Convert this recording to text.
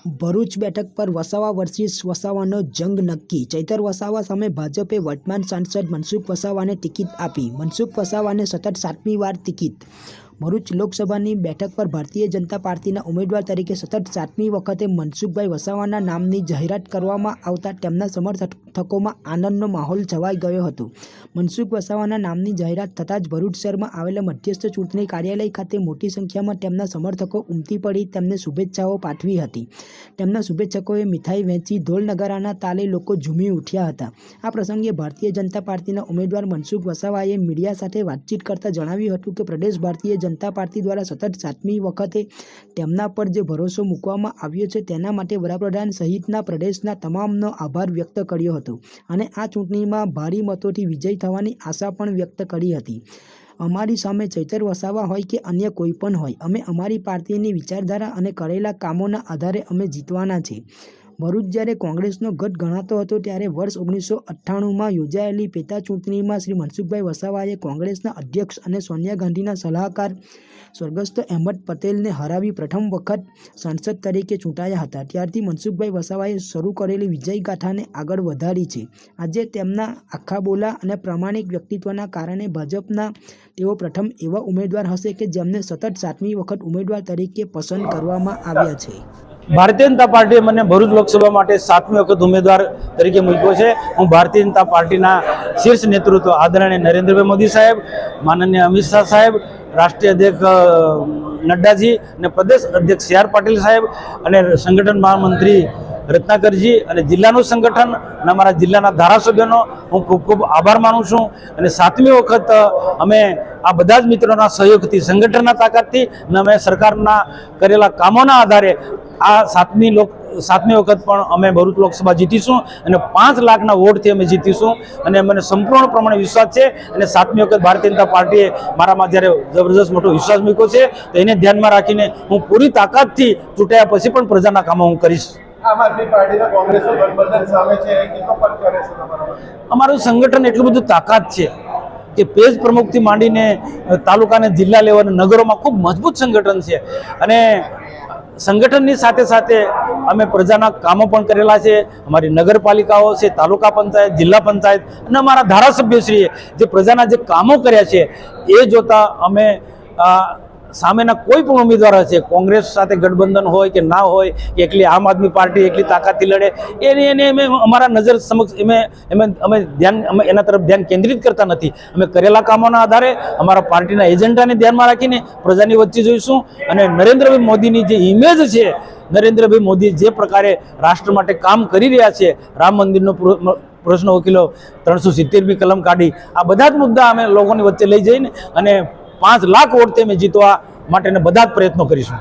ભરૂચ બેઠક પર વસાવા વર્સિસ વસાવાનો જંગ નક્કી। ચૈતર વસાવા સામે ભાજપે વર્તમાન સાંસદ મનસુખ વસાવાને ટિકિટ આપી। મનસુખ વસાવાને સતત 7મી વાર ટિકિટ। ભરૂચ લોકસભાની બેઠક પર ભારતીય જનતા પાર્ટીના ઉમેદવાર તરીકે સતત 7મી વખતે મનસુખભાઈ વસાવાના નામની જાહેરાત કરવામાં આવતા તેમના સમર્થકોમાં આનંદનો માહોલ છવાઈ ગયો હતો। મનસુખ વસાવાના નામની જાહેરાત થતાં જ ભરૂચ શહેરમાં આવેલા મધ્યસ્થ ચૂંટણી કાર્યાલય ખાતે મોટી સંખ્યામાં તેમના સમર્થકો ઉમટી પડી તેમને શુભેચ્છાઓ પાઠવી હતી। તેમના શુભેચ્છકોએ મીઠાઈ વહેંચી ઢોલ નગારાના તાલે લોકો ઝૂમી ઉઠ્યા હતા। આ પ્રસંગે ભારતીય જનતા પાર્ટીના ઉમેદવાર મનસુખ વસાવાએ મીડિયા સાથે વાતચીત કરતા જણાવ્યું હતું કે પ્રદેશ ભારતીય જનતા પાર્ટી દ્વારા સતત 7મી વખતે તેમના પર જે ભરોસો મૂકવામાં આવ્યો છે તેના માટે વડાપ્રધાન સહિતના પ્રદેશના તમામનો આભાર વ્યક્ત કર્યો હતો અને આ ચૂંટણીમાં ભારે મતોથી વિજય થવાની આશા પણ વ્યક્ત કરી હતી। અમારી સામે ચૈતર વસાવા હોય કે અન્ય કોઈ પણ હોય, અમે અમારી પાર્ટીની વિચારધારા અને કરેલા કામોના આધારે અમે જીતવાના છે। ભરૂચ જ્યારે કોંગ્રેસનો ગઢ ગણાતો હતો ત્યારે વર્ષ 1998માં યોજાયેલી પેટા ચૂંટણીમાં શ્રી મનસુખભાઈ વસાવાએ કોંગ્રેસના અધ્યક્ષ અને સોનિયા ગાંધીના સલાહકાર સ્વર્ગસ્થ અહેમદ પટેલને હરાવી પ્રથમ વખત સાંસદ તરીકે ચૂંટાયા હતા। ત્યારથી મનસુખભાઈ વસાવાએ શરૂ કરેલી વિજય ગાથાને આગળ વધારી છે। આજે તેમના આખા બોલા અને પ્રામાણિક વ્યક્તિત્વના કારણે ભાજપના તેઓ પ્રથમ એવા ઉમેદવાર હશે કે જેમને સતત 7મી વખત ઉમેદવાર તરીકે પસંદ કરવામાં આવ્યા છે। ભારતીય જનતા પાર્ટીએ મને ભરૂચ લોકસભા માટે 7મી વખત ઉમેદવાર તરીકે મૂક્યો છે। હું ભારતીય જનતા પાર્ટીના શીર્ષ નેતૃત્વ આદરણીય નરેન્દ્રભાઈ મોદી સાહેબ, માનનીય અમિત શાહ સાહેબ, રાષ્ટ્રીય અધ્યક્ષ નડ્ડાજી અને પ્રદેશ અધ્યક્ષ સી આર પાટીલ સાહેબ અને સંગઠન મહામંત્રી રત્નાકરજી અને જિલ્લાનું સંગઠન અને અમારા જિલ્લાના ધારાસભ્યોનો હું ખૂબ ખૂબ આભાર માનું છું। અને 7મી વખત અમે આ બધા જ મિત્રોના સહયોગથી, સંગઠનના તાકાતથી અને અમે સરકારના કરેલા કામોના આધારે આ 7મી વખત પણ અમે ભરૂચ લોકસભા જીતીશું અને 5 લાખના વોટથી અમે જીતીશું અને મને સંપૂર્ણ પ્રમાણે વિશ્વાસ છે। અને 7મી વખત ભારતીય જનતા પાર્ટીએ મારામાં જ્યારે જબરદસ્ત મોટો વિશ્વાસ મૂક્યો છે તો એને ધ્યાનમાં રાખીને હું પૂરી તાકાતથી ચૂંટાયા પછી પણ પ્રજાના કામો હું કરીશ। અમારું સંગઠન એટલું બધું તાકાત છે કે પેજ પ્રમુખથી માંડીને તાલુકા અને જિલ્લા લેવલ નગરોમાં ખૂબ મજબૂત સંગઠન છે અને સંગઠનની સાથે સાથે અમે પ્રજાના કામો પણ કરેલા છે। અમારી નગરપાલિકાઓ છે, તાલુકા પંચાયત, જિલ્લા પંચાયત અને અમારા ધારાસભ્યશ્રીએ જે પ્રજાના જે કામો કર્યા છે એ જોતા અમે સામેના કોઈ પણ ઉમેદવાર હશે, કોંગ્રેસ સાથે ગઠબંધન હોય કે ના હોય કે એકલી આમ આદમી પાર્ટી એકલી તાકાતથી લડે એને અમે અમારા નજર સમક્ષ અમે એના તરફ ધ્યાન કેન્દ્રિત કરતા નથી। અમે કરેલા કામોના આધારે અમારા પાર્ટીના એજન્ડાને ધ્યાનમાં રાખીને પ્રજાની વચ્ચે જોઈશું અને નરેન્દ્રભાઈ મોદીની જે ઇમેજ છે, નરેન્દ્રભાઈ મોદી જે પ્રકારે રાષ્ટ્ર માટે કામ કરી રહ્યા છે, રામ મંદિરનો પ્રશ્ન ઉકેલો, 370મી કલમ કાઢી, આ બધા જ મુદ્દા અમે લોકોની વચ્ચે લઈ જઈને અને 5 લાખ વોટથી અમે જીતવા માટેના બધા જ પ્રયત્નો કરીશું।